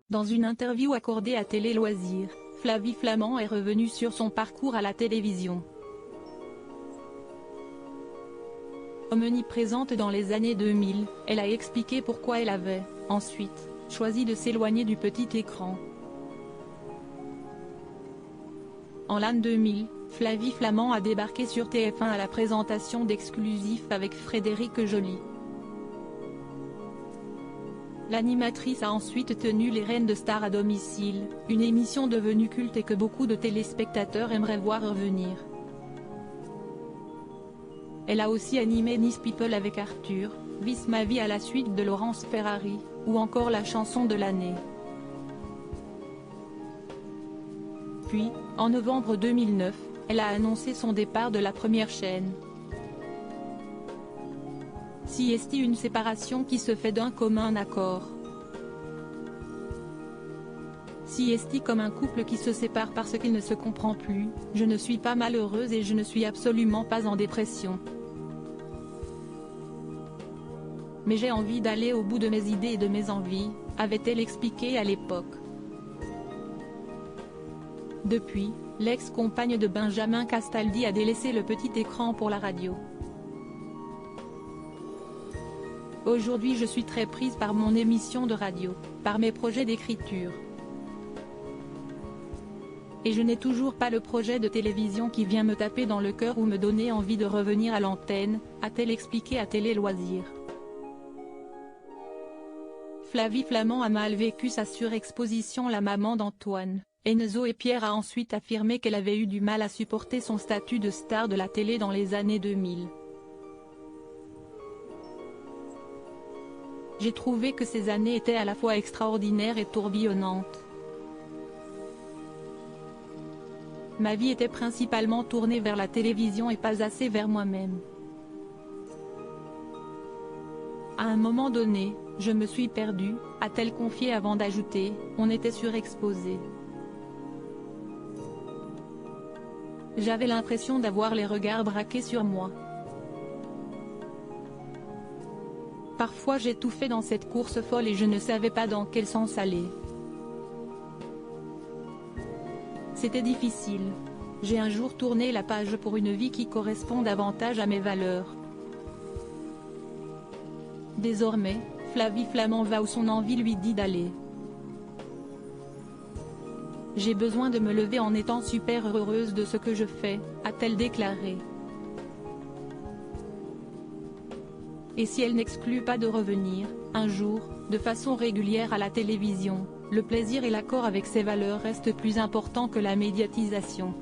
Dans une interview accordée à Télé Loisirs, Flavie Flament est revenue sur son parcours à la télévision. Omniprésente dans les années 2000, elle a expliqué pourquoi elle avait, ensuite, choisi de s'éloigner du petit écran. En l'an 2000, Flavie Flament a débarqué sur TF1 à la présentation d'Exclusif avec Frédéric Joly. L'animatrice a ensuite tenu Les Reines de Stars à domicile, une émission devenue culte et que beaucoup de téléspectateurs aimeraient voir revenir. Elle a aussi animé Nice People avec Arthur, Vice ma vie à la suite de Laurence Ferrari, ou encore la chanson de l'année. Puis, en novembre 2009, elle a annoncé son départ de la première chaîne. Si est une séparation qui se fait d'un commun accord. Si est comme un couple qui se sépare parce qu'il ne se comprend plus, je ne suis pas malheureuse et je ne suis absolument pas en dépression. Mais j'ai envie d'aller au bout de mes idées et de mes envies, avait-elle expliqué à l'époque. Depuis, l'ex-compagne de Benjamin Castaldi a délaissé le petit écran pour la radio. Aujourd'hui je suis très prise par mon émission de radio, par mes projets d'écriture. Et je n'ai toujours pas le projet de télévision qui vient me taper dans le cœur ou me donner envie de revenir à l'antenne, a-t-elle expliqué à Télé Loisirs. Flavie Flament a mal vécu sa surexposition. La maman d'Antoine, Enzo et Pierre a ensuite affirmé qu'elle avait eu du mal à supporter son statut de star de la télé dans les années 2000. J'ai trouvé que ces années étaient à la fois extraordinaires et tourbillonnantes. Ma vie était principalement tournée vers la télévision et pas assez vers moi-même. À un moment donné, je me suis perdue, a-t-elle confié avant d'ajouter, on était surexposé. J'avais l'impression d'avoir les regards braqués sur moi. Parfois j'étouffais dans cette course folle et je ne savais pas dans quel sens aller. C'était difficile. J'ai un jour tourné la page pour une vie qui correspond davantage à mes valeurs. Désormais, Flavie Flament va où son envie lui dit d'aller. J'ai besoin de me lever en étant super heureuse de ce que je fais, a-t-elle déclaré. Et si elle n'exclut pas de revenir, un jour, de façon régulière à la télévision, le plaisir et l'accord avec ses valeurs restent plus importants que la médiatisation.